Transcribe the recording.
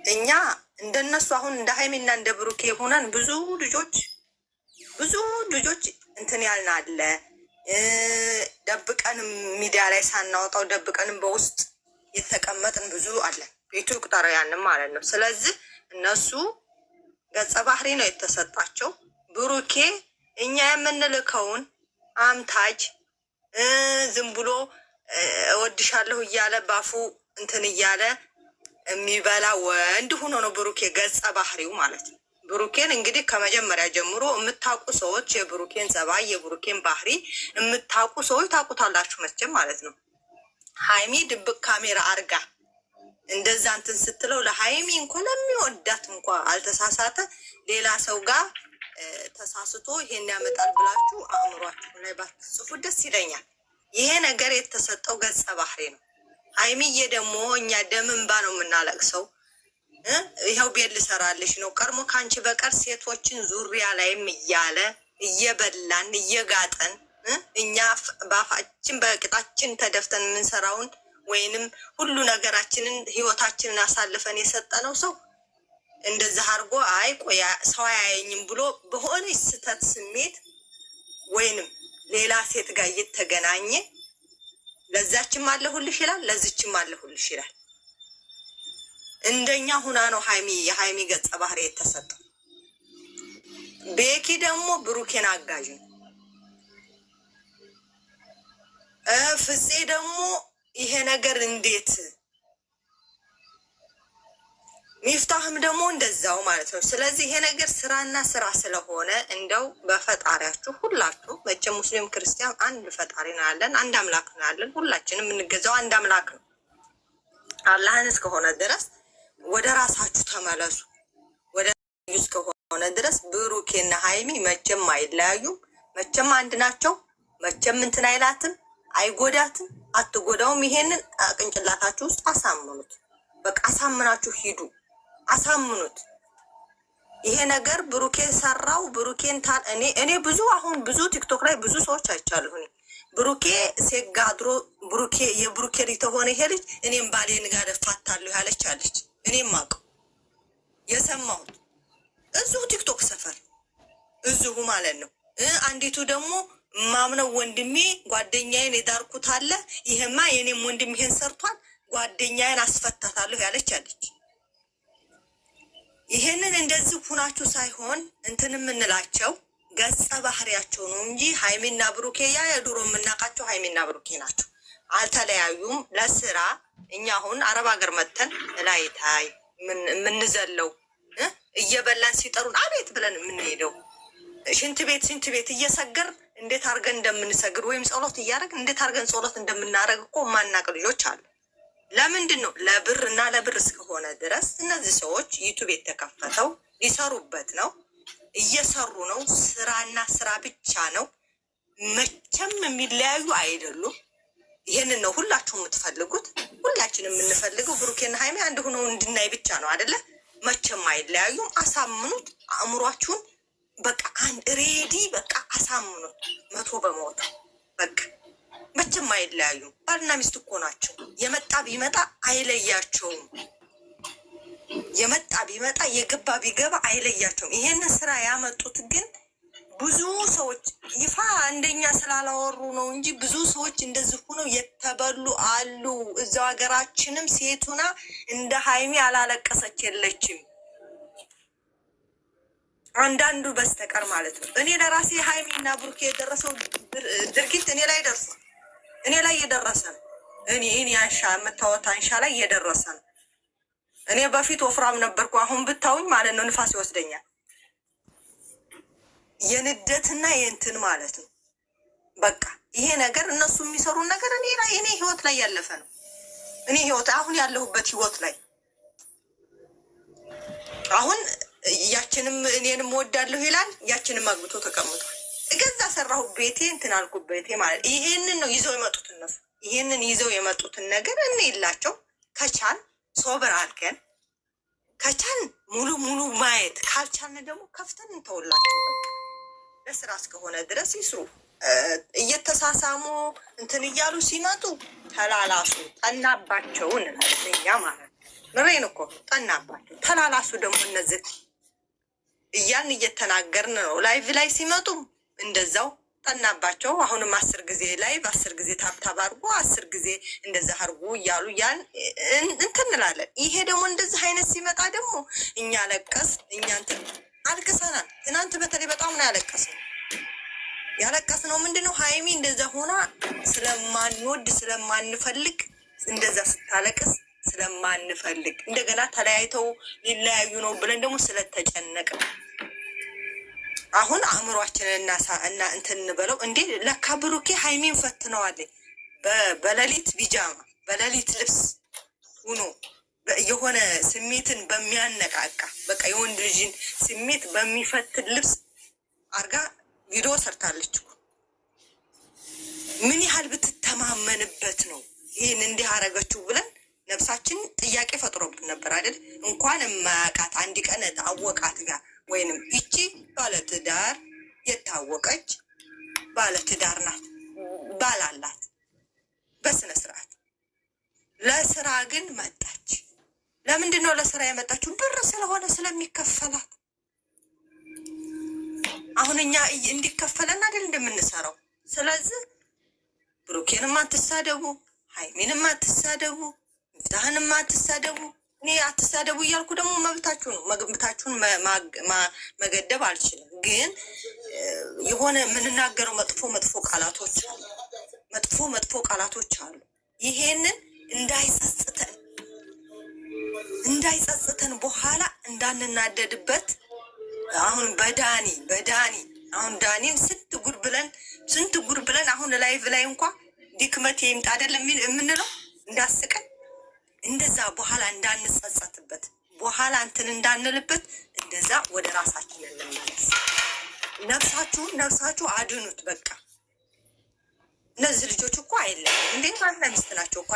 እኛ እንደነሱ አሁን እንደ ሃይሚና እንደ ብሩኬ ሆነን ብዙ ልጆች እንትን ያልን አለ። ደብቀንም ሚዲያ ላይ ሳናወጣው ደብቀንም በውስጥ የተቀመጥን ብዙ አለን። ቤቱ ቁጠረው ያንን ማለት ነው። ስለዚህ እነሱ ገጸ ባህሪ ነው የተሰጣቸው። ብሩኬ እኛ የምንልከውን አምታጅ ዝም ብሎ እወድሻለሁ እያለ ባፉ እንትን እያለ የሚበላ ወንድ ሆኖ ነው ብሩኬ ገጸ ባህሪው ማለት ነው። ብሩኬን እንግዲህ ከመጀመሪያ ጀምሮ የምታውቁ ሰዎች የብሩኬን ጸባይ የብሩኬን ባህሪ የምታውቁ ሰዎች ታውቁታላችሁ መቼም ማለት ነው። ሃይሚ ድብቅ ካሜራ አርጋ እንደዛ እንትን ስትለው ለሃይሚ እንኳ ለሚወዳት እንኳ አልተሳሳተ ሌላ ሰው ጋር ተሳስቶ ይሄን ያመጣል ብላችሁ አእምሯችሁ ላይ ባትጽፉ ደስ ይለኛል። ይሄ ነገር የተሰጠው ገጸ ባህሪ ነው። ሃይሚዬ ደግሞ እኛ ደም እንባ ነው የምናለቅሰው። ይኸው ቤት ልሰራልሽ ነው ቀድሞ ካንቺ በቀር ሴቶችን ዙሪያ ላይም እያለ እየበላን እየጋጠን እኛ ባፋችን በቅጣችን ተደፍተን የምንሰራውን ወይንም ሁሉ ነገራችንን ህይወታችንን አሳልፈን የሰጠነው ሰው እንደዛ አድርጎ አይ ቆይ ሰው አያየኝም ብሎ በሆነ ስተት ስሜት ወይንም ሌላ ሴት ጋር እየተገናኘ ለዛችም አለሁልሽ ይላል፣ ለዚችም አለሁልሽ ይላል። እንደኛ ሁና ነው ሃይሚ የሃይሚ ገጸ ባህሪ የተሰጠው። ቤኪ ደግሞ ብሩኬን አጋዥ ነው። ፍፄ ደግሞ ይሄ ነገር እንዴት ሚፍታህም ደግሞ እንደዛው ማለት ነው። ስለዚህ ይሄ ነገር ስራና ስራ ስለሆነ እንደው በፈጣሪያችሁ ሁላችሁ መቼም ሙስሊም ክርስቲያን አንድ ፈጣሪ ነው ያለን፣ አንድ አምላክ ነው ያለን። ሁላችንም የምንገዛው አንድ አምላክ ነው። አላህን እስከሆነ ድረስ ወደ ራሳችሁ ተመለሱ። ወደ እስከሆነ ድረስ ብሩኬና ሃይሚ መቼም አይለያዩም። መቼም አንድ ናቸው። መቼም እንትን አይላትም፣ አይጎዳትም፣ አትጎዳውም። ይሄንን ቅንጭላታችሁ ውስጥ አሳምኑት። በቃ አሳምናችሁ ሂዱ፣ አሳምኑት። ይሄ ነገር ብሩኬ ሰራው ብሩኬን እኔ ብዙ አሁን ብዙ ቲክቶክ ላይ ብዙ ሰዎች አይቻለሁ። ብሩኬ ሴጋድሮ ብሩኬ የብሩኬ ሊተሆነ ይሄ ልጅ እኔም ባሌን ጋር ፋታለሁ ያለች አለች። እኔም አውቀው የሰማሁት እዚሁ ቲክቶክ ሰፈር እዚሁ ማለት ነው። አንዲቱ ደግሞ ማምነው ወንድሜ ጓደኛዬን የዳርኩት አለ፣ ይሄማ የኔም ወንድም ይሄን ሰርቷል፣ ጓደኛዬን አስፈታታለሁ ያለች አለች። ይሄንን እንደዚህ ሁናችሁ ሳይሆን እንትን የምንላቸው ገጸ ባህሪያቸው ነው እንጂ ሃይሚና ብሩኬ ያ የድሮ የምናውቃቸው ሃይሚና ብሩኬ ናቸው። አልተለያዩም። ለስራ እኛ አሁን አረብ ሀገር መተን ላይታይ የምንዘለው እየበላን ሲጠሩን አቤት ብለን የምንሄደው ሽንት ቤት እየሰገር እንዴት አድርገን እንደምንሰግር ወይም ጸሎት እያደረግን እንዴት አድርገን ጸሎት እንደምናደርግ እኮ ማናቅ ልጆች አሉ። ለምንድን ነው? ለብር እና ለብር እስከሆነ ድረስ እነዚህ ሰዎች ዩቱብ የተከፈተው ሊሰሩበት ነው። እየሰሩ ነው። ስራና ስራ ብቻ ነው። መቼም የሚለያዩ አይደሉም። ይሄንን ነው ሁላችሁ የምትፈልጉት። ሁላችንም የምንፈልገው ብሩኬና ሃይሚ አንድ ሆነው እንድናይ ብቻ ነው አይደለ? መቼም አይለያዩም። አሳምኑት አእምሯችሁን። በቃ አንድ ሬዲ በቃ አሳምኑት 100%። በቃ መቼም አይለያዩም። ባልና ሚስት እኮ ናቸው። የመጣ ቢመጣ አይለያቸውም። የመጣ ቢመጣ የገባ ቢገባ አይለያቸውም። ይሄንን ስራ ያመጡት ግን ብዙ ሰዎች ይፋ እንደኛ ስላላወሩ ነው እንጂ ብዙ ሰዎች እንደዚህ ሆነው የተበሉ አሉ። እዛው ሀገራችንም ሴቱና እንደ ሃይሚ አላለቀሰች የለችም፣ አንዳንዱ በስተቀር ማለት ነው። እኔ ለራሴ ሃይሚና ብሩኬ የደረሰው ድርጊት እኔ ላይ ደርሷል። እኔ ላይ እየደረሰ ነው። እኔ አንሻ የምታወት አንሻ ላይ እየደረሰ ነው። እኔ በፊት ወፍራም ነበርኩ። አሁን ብታውኝ ማለት ነው ንፋስ ይወስደኛል። የንደትና የእንትን ማለት ነው። በቃ ይሄ ነገር እነሱ የሚሰሩን ነገር እኔ ህይወት ላይ ያለፈ ነው። እኔ ህይወት አሁን ያለሁበት ህይወት ላይ አሁን ያችንም እኔንም ወዳለሁ ይላል፣ ያችንም አግብቶ ተቀምጧል። እገዛ ሰራሁ ቤቴ እንትን አልኩ ቤቴ ማለት ይሄንን ነው ይዘው የመጡት እነሱ። ይሄንን ይዘው የመጡትን ነገር እኔ የላቸው ከቻል ሶበር አልከን ከቻል ሙሉ ማየት ካልቻልን ደግሞ ከፍተን እንተውላቸው። በቃ ለስራ እስከሆነ ድረስ ይስሩ። እየተሳሳሙ እንትን እያሉ ሲመጡ ተላላሱ፣ ጠናባቸውን እኛ ማለት ነው። ምሬን እኮ ጠናባቸው። ተላላሱ ደግሞ እነዚህ እያን እየተናገርን ነው። ላይቭ ላይ ሲመጡም እንደዛው ጠናባቸው። አሁንም 10 ጊዜ ላይቭ 10 ጊዜ ታብታብ አድርጎ 10 ጊዜ እንደዛ አድርጎ እያሉ ያን እንትን እንላለን። ይሄ ደግሞ እንደዚህ አይነት ሲመጣ ደግሞ እኛ ለቀስ እኛ እንትን አልቅሰናል። ትናንት በተለይ በጣም ነው ያለቀስነው። ምንድነው ሀይሚ እንደዛ ሆና ስለማንወድ ስለማንፈልግ እንደዛ ስታለቅስ ስለማንፈልግ እንደገና ተለያይተው ሊለያዩ ነው ብለን ደግሞ ስለተጨነቀ አሁን አእምሯችንን እና እንትን እንበለው እንዴ። ለካ ብሩኬ ሀይሚን ፈትነዋለች። በሌሊት ቢጃማ በሌሊት ልብስ ሆኖ የሆነ ስሜትን በሚያነቃቃ በቃ የወንድ ልጅን ስሜት በሚፈትን ልብስ አርጋ ቪዲዮ ሰርታለች። ምን ያህል ብትተማመንበት ነው ይህን እንዲህ አረገችው ብለን ነፍሳችን ጥያቄ ፈጥሮብን ነበር አይደል? እንኳን የማያውቃት አንድ ቀን አወቃት ጋር ወይንም ይቺ ባለትዳር የታወቀች ባለትዳር ናት፣ ባላላት በስነ ስርዓት። ለስራ ግን መጣች። ለምንድን ነው ለስራ የመጣችው? ብር ስለሆነ ስለሚከፈላት። አሁን እኛ እንዲከፈለን አይደል እንደምንሰራው። ስለዚህ ብሩኬንም አትሳደቡ፣ ሀይሜንም አትሳደቡ፣ ሚፍታህንም አትሳደቡ። እኔ አትሳደቡ እያልኩ ደግሞ መብታችሁ ነው። መብታችሁን መገደብ አልችልም። ግን የሆነ የምንናገረው መጥፎ ቃላቶች አሉ። ይሄንን እንዳይጸጽተን በኋላ እንዳንናደድበት አሁን በዳኒ አሁን ዳኒን ስንት ጉድ ብለን አሁን ላይቭ ላይ እንኳ ድክመት ይምጣ አይደለም የምንለው እንዳስቀን እንደዛ በኋላ እንዳንጸጸትበት በኋላ እንትን እንዳንልበት እንደዛ ወደ ራሳችን እንመለስ። ነፍሳችሁ አድኑት። በቃ እነዚህ ልጆች እኮ አይደለም እንዴ ባልና ሚስት ናቸው እኮ።